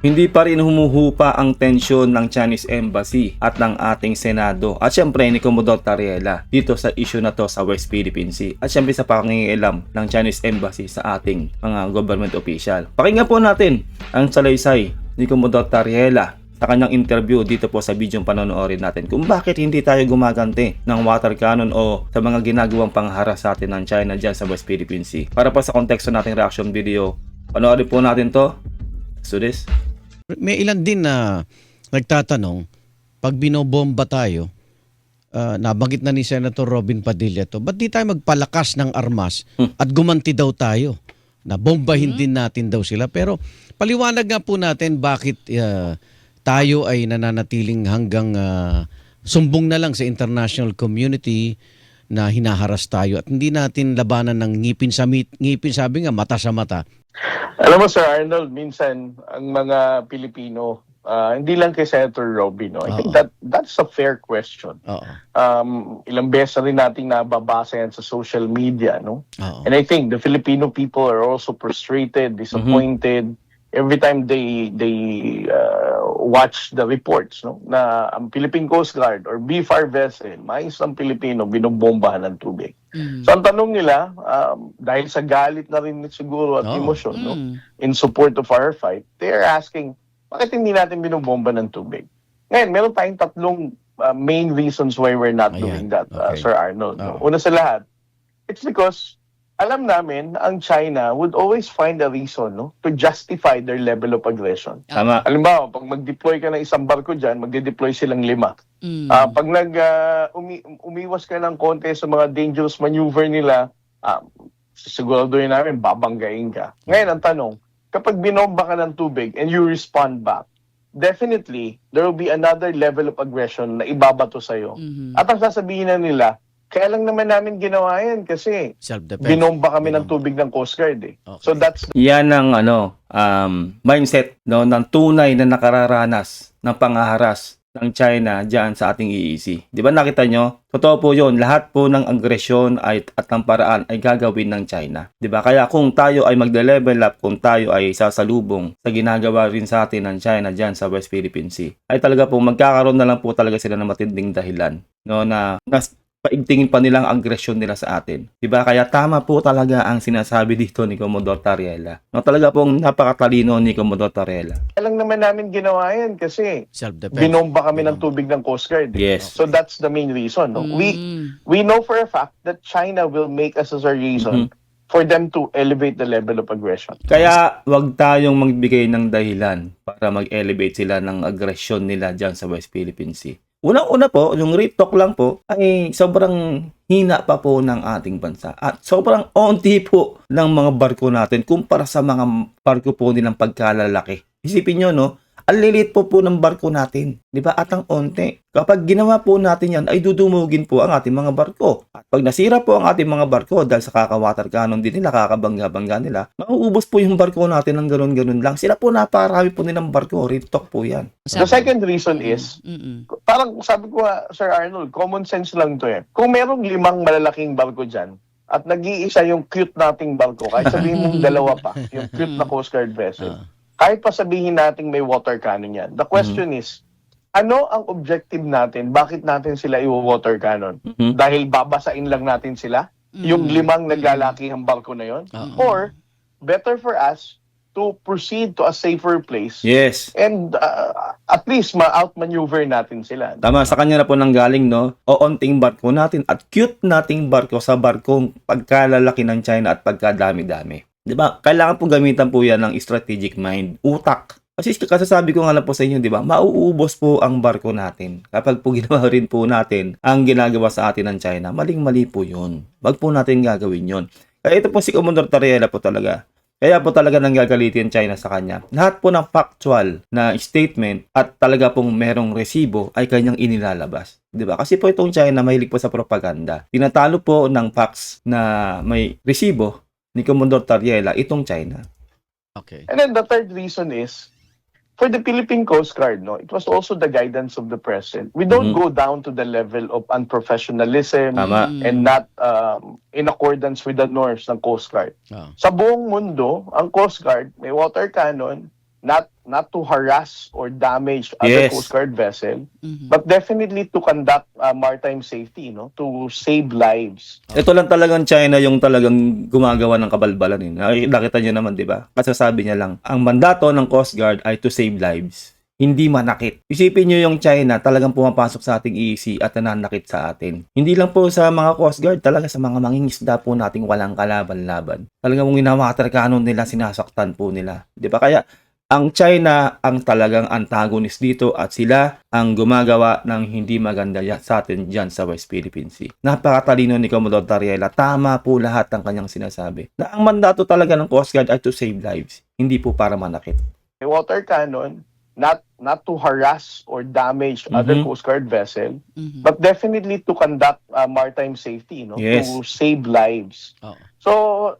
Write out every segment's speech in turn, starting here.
Hindi pa rin humuhupa ang tensyon ng Chinese Embassy at ng ating Senado at syempre ni Commodore Tariela dito sa issue na to sa West Philippine Sea at syempre sa pangingialam ng Chinese Embassy sa ating mga government official. Pakinggan po natin ang salaysay ni Commodore Tariela sa kanyang interview dito po sa video panonoorin natin kung bakit hindi tayo gumaganti ng water cannon o sa mga ginagawang pangharas sa atin ng China dyan sa West Philippine Sea. Para pa sa konteksto nating reaction video, panoorin po natin to. So this. May ilan din na nagtatanong, pag binobomba tayo, nabanggit na ni Senator Robin Padilla to, ba't di tayo magpalakas ng armas at gumanti daw tayo? Na bombahin din natin daw sila. Pero paliwanag nga po natin bakit tayo ay nananatiling hanggang sumbong na lang sa international community na hinaharas tayo at hindi natin labanan ng ngipin sabi nga mata sa mata. Alam mo, Sir Arnold, minsan ang mga Pilipino, hindi lang kay Senator Robin, no? I think that's a fair question. Ilang beses na rin nating nababasa yan sa social media, no? And I think the Filipino people are also frustrated, disappointed every time they watch the reports, no? Na ang Philippine Coast Guard or BFAR vessel, may isang Pilipino binobombahan ng tubig. So ang tanong nila, dahil sa galit na rin siguro at emosyon, no, in support of our fight, they are asking, bakit hindi natin binobomba ng tubig? Ngayon, meron tayong tatlong main reasons why we're not doing that, Sir Arnold. No? Una sa lahat, it's because alam namin ang China would always find a reason, no, to justify their level of aggression. Tama. Halimbawa, pag mag-deploy ka ng isang barko dyan, magde-deploy silang 5. Pag umiwas ka ng konti sa mga dangerous maneuver nila, siguraduhin namin, babanggain ka. Ngayon, ang tanong, kapag binomba ka ng tubig and you respond back, definitely, there will be another level of aggression na ibabato sa'yo. At ang sasabihin na nila, kaya lang naman namin ginawa yan kasi binomba kami ng tubig ng Coast Guard eh. So that's yan ang mindset, no, ng tunay na nakararanas ng pangaharas ng China diyan sa ating EEC. 'Di ba nakita nyo? Totoo po 'yon. Lahat po ng agresyon at ng paraan ay gagawin ng China. 'Di ba? Kaya kung tayo ay magde-level up, kung tayo ay sasalubong sa ginagawa rin sa atin ng China diyan sa West Philippine Sea, ay talaga po magkakaroon na lang po talaga sila ng matinding dahilan, no, na paigtingin pa nilang agresyon nila sa atin. Diba? Kaya tama po talaga ang sinasabi dito ni Commodore Tariela. No, talaga pong napakatalino ni Commodore Tariela. kaya lang naman namin ginawa yan kasi binomba kami ng tubig ng Coast Guard. Yes. So that's the main reason. No? We know for a fact that China will make us as a reason for them to elevate the level of aggression. Kaya wag tayong magbigay ng dahilan para mag-elevate sila ng agresyon nila dyan sa West Philippine Sea. Unang-una po, yung rate talk lang po, ay sobrang hina pa po ng ating bansa. At sobrang onti po ng mga barko natin kumpara sa mga barko po nilang pagkalalaki. Isipin nyo, no? Ang lilit po ng barko natin. Di ba? At ang onti. Kapag ginawa po natin yan, ay dudumugin po ang ating mga barko. At pag nasira po ang ating mga barko dahil sa kaka-water cannon din nila, kakabangga-bangga nila, mauubos po yung barko natin ng ganun-ganun lang. Sila po naparami po nilang barko. Retok po yan. The second reason is, parang sabi ko, Sir Arnold, common sense lang to eh. Kung merong 5 malalaking barko dyan, at nag-iisa yung cute nating barko, kahit sabihin mong 2 pa, yung cute na Coast Guard vessel, kahit pa sabihin natin may water cannon yan. The question is, ano ang objective natin? Bakit natin sila i-water cannon? Dahil babasain lang natin sila? Yung 5 naglalakihang barko na yon? Or, better for us to proceed to a safer place. Yes. And at least ma-outmaneuver natin sila. Tama, sa kanya na po nanggaling, no? O onting barko natin at cute nating barko sa barkong pagkalalaki ng China at pagkadami-dami. Diba? Kailangan po gamitan po yan ng strategic mind, utak. Kasi kasasabi ko nga lang po sa inyo, diba? Mauubos po ang barko natin. Kapag po ginawa rin po natin ang ginagawa sa atin ng China, maling-mali po yun. Wag po natin gagawin yun. Kaya ito po si Commodore Tariela po talaga. Kaya po talaga nanggagalitin China sa kanya. Lahat po ng factual na statement at talaga pong merong resibo ay kanyang inilalabas. Diba? Kasi po itong China mahilig po sa propaganda. Tinatalo po ng facts na may resibo ni Commodore Tariela itong China. Okay. And then the third reason is, for the Philippine Coast Guard, no, it was also the guidance of the President. We don't go down to the level of unprofessionalism and not in accordance with the norms ng Coast Guard. Sa buong mundo, ang Coast Guard may water cannon, not to harass or damage other Yes. Coast Guard vessel, but definitely to conduct maritime safety, to save lives. Ito lang talagang China yung talagang gumagawa ng kabalbalan. Nakita niyo naman, di ba? Kasi sabi niya lang, ang mandato ng Coast Guard ay to save lives, hindi manakit. Isipin niyo yung China talagang pumapasok sa ating EEC at nananakit sa atin. Hindi lang po sa mga Coast Guard, talaga sa mga mangingisda po nating walang kalaban-laban. Talagang kung ina-water cannon nila, sinasaktan po nila. Di ba? Kaya ang China ang talagang antagonist dito at sila ang gumagawa ng hindi maganda sa atin dyan sa West Philippine Sea. Napakatalino ni Commodore Tariela. Tama po lahat ng kanyang sinasabi. Na ang mandato talaga ng Coast Guard ay to save lives, hindi po para manakit. A water cannon, not to harass or damage other Coast Guard vessel, but definitely to conduct maritime safety, Yes. to save lives. Oo. So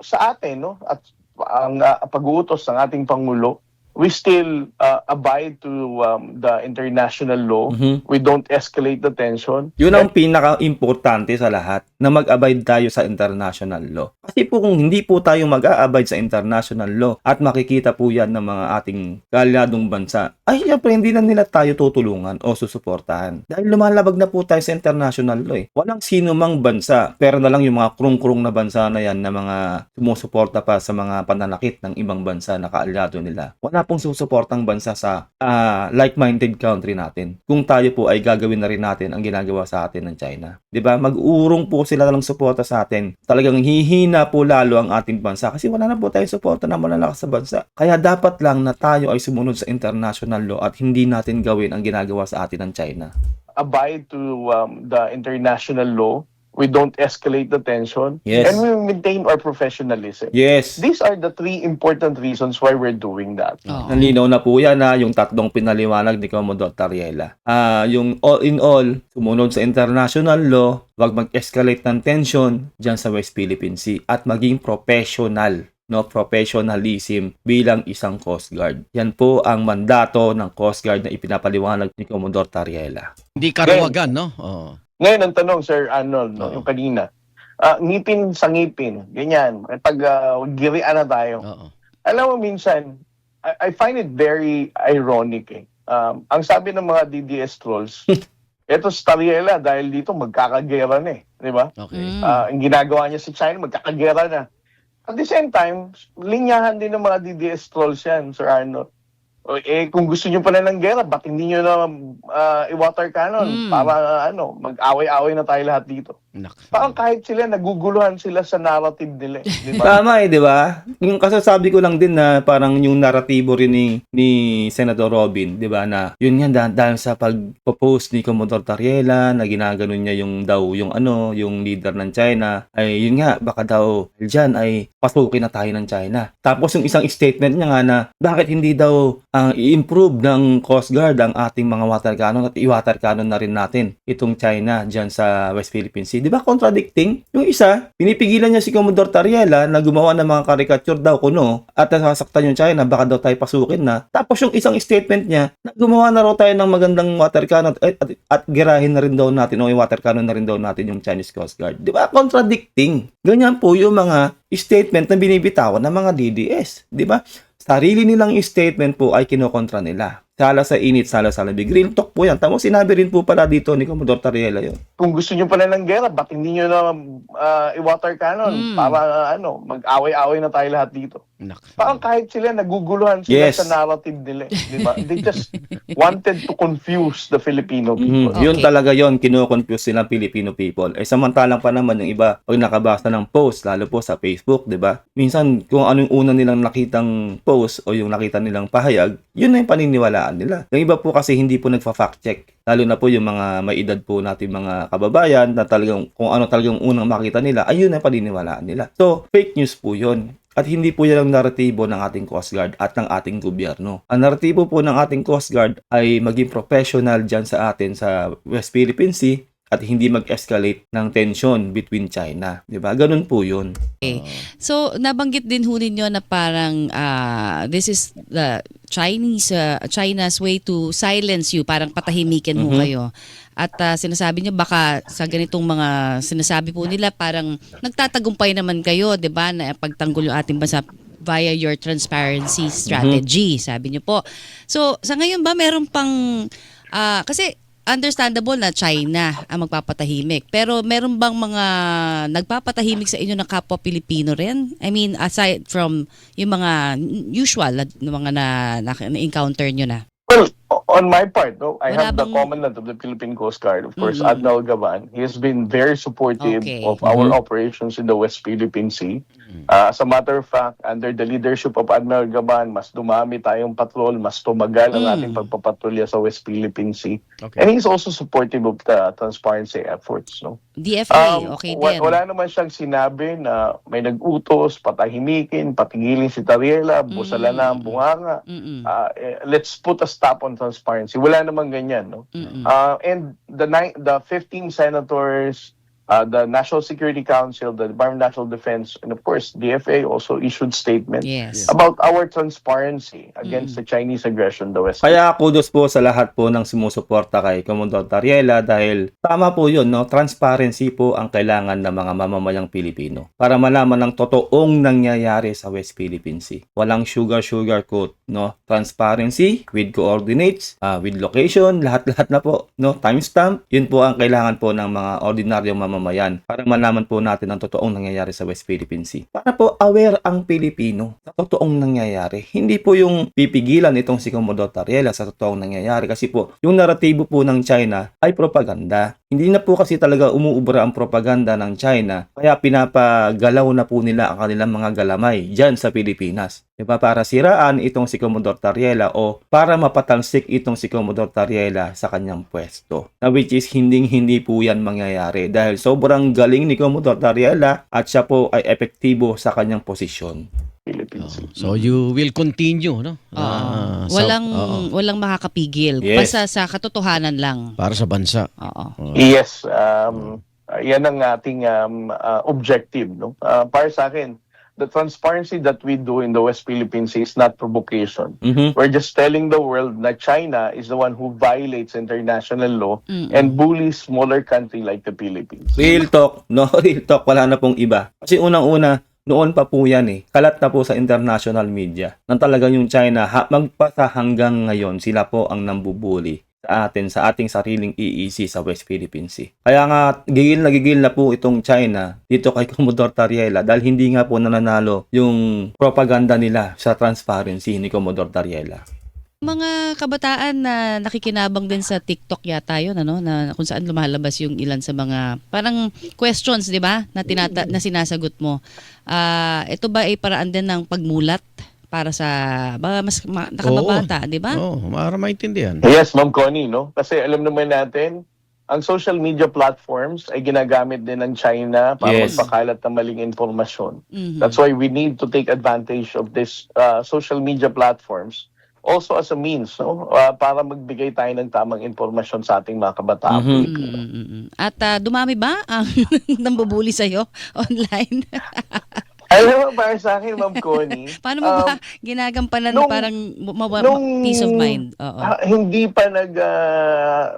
sa atin, at ang pag-uutos ng ating Pangulo, we still abide to the international law. We don't escalate the tension. Yun ang pinaka-importante sa lahat, na mag-abide tayo sa international law. Kasi po kung hindi po tayo mag-a-abide sa international law at makikita po yan ng mga ating kaliadong bansa, ay syempre hindi na nila tayo tutulungan o susuportahan. Dahil lumalabag na po tayo sa international law eh. Walang sino mang bansa, pero na lang yung mga krung-krung na bansa na yan na mga sumusuporta pa sa mga pananakit ng ibang bansa na kaaliado nila. Wala pong susuportang bansa sa like-minded country natin. Kung tayo po ay gagawin na rin natin ang ginagawa sa atin ng China. 'Di ba? Mag-uurong po sila ng suporta sa atin. Talagang hihina po lalo ang ating bansa kasi wala na po tayong suporta na malalakas sa bansa. Kaya dapat lang na tayo ay sumunod sa international law at hindi natin gawin ang ginagawa sa atin ng China. Abide to the international law. We don't escalate the tension. Yes. And we maintain our professionalism. Yes. These are the three important reasons why we're doing that. Oo. Nalinaw na po yan yung tatlong pinaliwanag ni Commodore Tariela. Yung all in all, sumunod sa international law, wag mag-escalate ng tension dyan sa West Philippine Sea at maging professional. Professionalism bilang isang Coast Guard. Yan po ang mandato ng Coast Guard na ipinapaliwanag ni Commodore Tariela. Hindi karawagan, no? Oo. Ngayon, ang tanong, Sir Arnold, Oo. yung kanina, ngipin sa ngipin, ganyan, pag girian na tayo. Oo. Alam mo, minsan, I find it very ironic eh. Ang sabi ng mga DDS trolls, eto si Tariela dahil dito magkakagera na eh. Di ba? Okay. Ang ginagawa niya sa China, magkakagera na. At the same time, linyahan din ng mga DDS trolls yan, Sir Arnold. Kung gusto niyo pala ng gera, ba't hindi niyo na i-water cannon para mag-away-away na tayo lahat dito? Parang kahit sila, naguguluhan sila sa narrative nila. Di ba? Tama di ba? Yung kasasabi ko lang din na parang yung naratibo rin ni Senator Robin, di ba, na yun yan dahil sa pag-post ni Commodore Tariela na ginaganon niya yung leader ng China, ay yun nga, baka daw dyan ay pasukin na tayo ng China. Tapos yung isang statement niya nga na bakit hindi daw i-improve ng Coast Guard ang ating mga water cannon at i-water cannon na rin natin itong China dyan sa West Philippine Sea. Di ba contradicting? Yung isa, pinipigilan niya si Commodore Tariela na gumawa ng mga caricature daw kuno at nasasaktan yung China, baka daw tayo pasukin na. Tapos yung isang statement niya, na gumawa na raw tayo ng magandang water cannon at girahin na rin daw natin o i-water cannon na rin daw natin yung Chinese Coast Guard. Di ba contradicting? Ganyan po yung mga statement na binibitawan ng mga DDS. Di ba? Sarili nilang statement po ay kinokontra nila. Sala sa init, sala sa lamig. Real talk po yan. Tamo, sinabi rin po pala dito ni Commodore Tariela yun. Kung gusto niyo pala ng gera, ba't hindi niyo na i-water cannon para mag-away-away na tayo lahat dito? Parang kahit sila, naguguluhan sila Yes. sa narrative nila. Di ba? They just wanted to confuse the Filipino people. Yun Okay. talaga yun, kino-confuse silang Filipino people. Samantalang pa naman yung iba, pag nakabasa ng post, lalo po sa Facebook, di ba? Minsan, kung ano yung una nilang nakitang post o yung nakita nilang pahayag, yun na yung paniniwalaan nila. Yung iba po kasi hindi po nagfa-fact check. Lalo na po yung mga may edad po natin mga kababayan na talagang kung ano talagang unang makita nila, ayun na yung paniniwalaan nila. So, fake news po yun. At hindi po yan ang naratibo ng ating Coast Guard at ng ating gobyerno. Ang naratibo po ng ating Coast Guard ay maging professional dyan sa atin sa West Philippine Sea at hindi mag-escalate ng tension between China. Diba? Ganun po yun. So, nabanggit din ho ninyo na parang this is the China's way to silence you, parang patahimikin ho kayo. At sinasabi niyo baka sa ganitong mga sinasabi po nila parang nagtatagumpay naman kayo, 'di ba, na pagtanggol yung ating bansa via your transparency strategy, sabi niyo po. So, sa ngayon ba meron pang kasi understandable na China ang magpapatahimik. Pero meron bang mga nagpapatahimik sa inyo ng kapwa Pilipino rin? I mean, aside from yung mga usual na mga na-encounter nyo na. Well, on my part, no, I Wala have the bang- Commandant of the Philippine Coast Guard, of course, Admiral Gavan. He has been very supportive Okay. of our operations in the West Philippine Sea. As a matter of fact, under the leadership of Admiral Gavan, mas dumami tayong patrol, mas tumagal ang ating pagpapatrolya sa West Philippine Sea. Okay. And he's also supportive of the transparency efforts. No? DFA, okay din. Wala naman siyang sinabi na may nag-utos, patahimikin, patigilin si Tariela, busala na ang bunganga. Let's put a stop on transparency. Wala namang ganyan. No? And the 15 senators, the National Security Council, the Department of National Defense, and of course, DFA also issued statements Yes. about our transparency against the Chinese aggression in the West. Kaya kudos po sa lahat po ng sumusuporta kay Commodore Tariela dahil tama po yun, no? Transparency po ang kailangan ng mga mamamayang Pilipino para malaman ang totoong nangyayari sa West Philippine Sea. Walang sugar coat, no? Transparency with coordinates, with location, lahat-lahat na po, no? Timestamp, yun po ang kailangan po ng mga ordinaryong mamamayan para malaman po natin ang totoong nangyayari sa West Philippine Sea. Para po aware ang Pilipino sa totoong nangyayari. Hindi po yung pipigilan itong si Commodore Tariela sa totoong nangyayari kasi po yung naratibo po ng China ay propaganda. Hindi na po kasi talaga umuubra ang propaganda ng China kaya pinapagalaw na po nila ang kanilang mga galamay dyan sa Pilipinas. Diba? Para siraan itong si Commodore Tariela o para mapatalsik itong si Commodore Tariela sa kanyang pwesto. Na which is hindi po yan mangyayari dahil sobrang galing ni Commodore Tariela at siya po ay epektibo sa kanyang posisyon. Philippines. So you will continue, no? Oo. Oo. Walang makakapigil. Yes. Basta sa katotohanan lang. Para sa bansa. Oo. Yes, yan ang ating objective. No? Para sa akin, the transparency that we do in the West Philippine Sea is not provocation. We're just telling the world that China is the one who violates international law and bullies smaller country like the Philippines. Real talk, no? Real talk, wala na pong iba. Kasi unang-una, noon pa po yan kalat na po sa international media. Nang talaga yung China, magpasa hanggang ngayon, sila po ang nambubuli sa atin, sa ating sariling EEC sa West Philippine Sea. Kaya nga, gigil na po itong China dito kay Commodore Tariela dahil hindi nga po nananalo yung propaganda nila sa transparency ni Commodore Tariela. Mga kabataan na nakikinabang din sa TikTok yata yun, ano, na kung saan lumalabas yung ilan sa mga parang questions, di ba, na na sinasagot mo. Ito ba ay paraan din ng pagmulat para sa mas nakababata, di ba? Oo, para maintindihan. Yes, Ma'am Connie, no? Kasi alam naman natin, ang social media platforms ay ginagamit din ng China para Yes. magpakalat ng maling informasyon. That's why we need to take advantage of this social media platforms also as a means, no? Para magbigay tayo ng tamang informasyon sa ating mga kabataan Pilipino. At dumami ba ang nambubuli sa'yo online? Alam mo, para sa akin, Ma'am Connie, Paano mo ba ginagampanan na parang peace of mind? Oo. hindi pa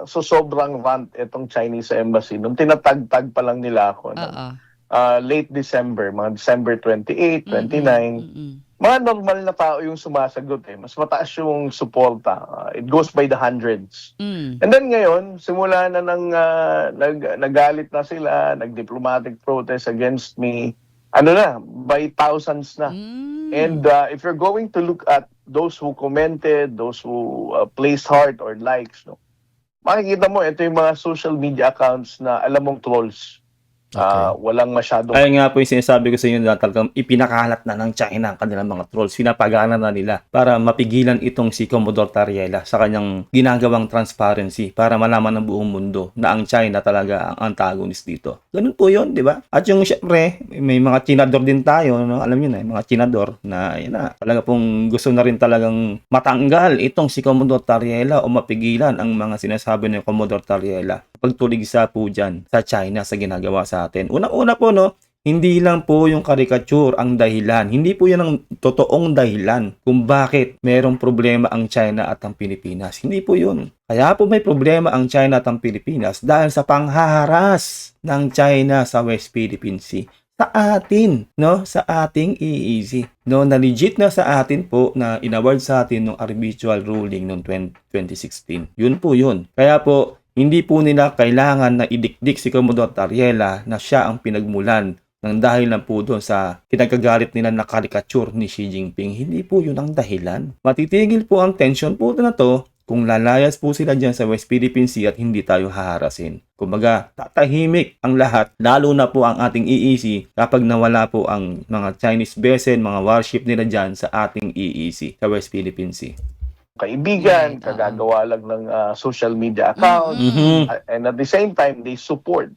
so sobrang rant itong Chinese embassy. Nung tinatag-tag pa lang nila ako, no? Oo. Late December, mga December 28, 29, mga normal na tao yung sumasagot Mas mataas yung suporta. It goes by the hundreds. And then ngayon, simula na nagalit na sila, nag-diplomatic protest against me. By thousands na. And if you're going to look at those who commented, those who placed heart or likes, no, makikita mo, ito yung mga social media accounts na alam mong trolls. Walang masyadong... Kaya nga po yung sinasabi ko sa inyo na talagang ipinakalat na ng China ang kanilang mga trolls. Pinapagana na nila para mapigilan itong si Commodore Tariela sa kanyang ginagawang transparency para malaman ng buong mundo na ang China talaga ang antagonist dito. Ganun po yun, di ba? At yung syempre, may mga chinador din tayo, no? Alam nyo na, mga chinador na, yun na, talaga pong gusto na rin talagang matanggal itong si Commodore Tariela o mapigilan ang mga sinasabi ng Commodore Tariela. Pagtuligsa po dyan sa China sa ginagawa sa atin. Unang-una po, no, hindi lang po yung caricature ang dahilan. Hindi po yan ang totoong dahilan kung bakit merong problema ang China at ang Pilipinas. Hindi po yun. Kaya po may problema ang China at ang Pilipinas dahil sa panghaharas ng China sa West Philippine Sea. sa atin, no? Sa ating EEC. No, na legit na sa atin po na inaward sa atin ng arbitral ruling noong 2016. Yun po yun. Kaya po, hindi po nila kailangan na idikdik si Commodore Tariela na siya ang pinagmulan ng dahil lang po doon sa kinagagalit nila na karikature ni Xi Jinping. Hindi po yun ang dahilan. Matitigil po ang tension po na to kung lalayas po sila dyan sa West Philippine Sea at hindi tayo haharasin. Kumbaga, tatahimik ang lahat, lalo na po ang ating EEC kapag nawala po ang mga Chinese vessel, mga warship nila dyan sa ating EEC, sa West Philippine Sea. Kaibigan, Right, kagagawa lang ng social media account, and at the same time, they support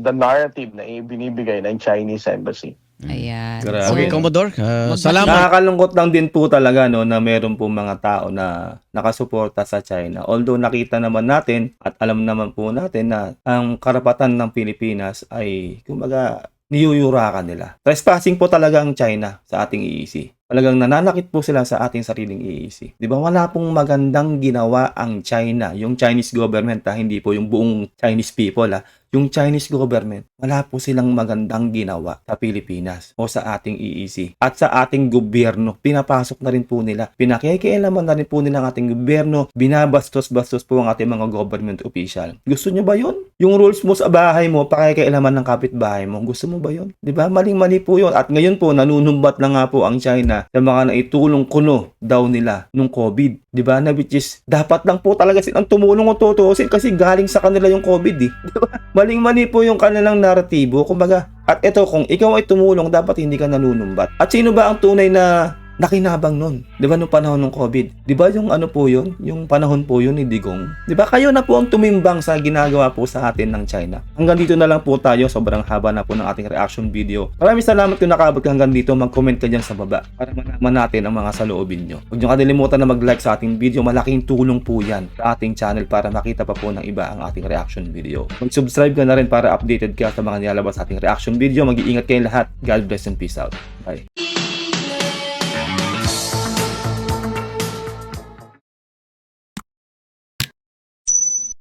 the narrative na binibigay ng Chinese Embassy. Ayan. Grabe. Okay, no? Commodore. Salamat. Nakakalungkot lang din po talaga no na meron po mga tao na nakasuporta sa China. Although nakita naman natin at alam naman po natin na ang karapatan ng Pilipinas ay kumbaga niyuyurakan nila. Trespassing po talaga ang China sa ating EEC. Talagang nananakit po sila sa ating sariling EEC. Di ba wala pong magandang ginawa ang China, yung Chinese government hindi po yung buong Chinese people yung Chinese government, wala po silang magandang ginawa sa Pilipinas o sa ating EEC at sa ating gobyerno. Pinapasok na rin po nila. Pinakikialaman na rin po nila ang ating gobyerno. Binabastos-bastos po ang ating mga government official. Gusto nyo ba yun? Yung rules mo sa bahay mo, pakikialaman ng kapitbahay mo. Gusto mo ba yun? Di ba? Maling-mali po yun. At ngayon po, nanunumbat na nga po ang China sa mga naitulong kuno daw nila nung COVID. Di ba? Na which is, dapat lang po talaga silang tumulong o tutuusin kasi galing sa kanila yung COVID. Di ba? Maling-mali po yung kanilang naratibo. Kumbaga, at ito, kung ikaw ay tumulong, dapat hindi ka nanunumbat. At sino ba ang tunay na nakinabang nun? Di ba nung panahon ng COVID? Di ba yung ano po yun? Yung panahon po yun ni Digong? Di ba kayo na po ang tumimbang sa ginagawa po sa atin ng China? Hanggang dito na lang po tayo. Sobrang haba na po ng ating reaction video. Maraming salamat kung nakabot ka hanggang dito. Mag-comment ka dyan sa baba para malaman natin ang mga saloobin nyo. Huwag nyo kadilimutan na mag-like sa ating video. Malaking tulong po yan sa ating channel para makita pa po ng iba ang ating reaction video. Mag-subscribe ka na rin para updated ka sa mga nilalabas sa ating reaction video. Mag-iingat kayo lahat. God bless and peace out. Bye.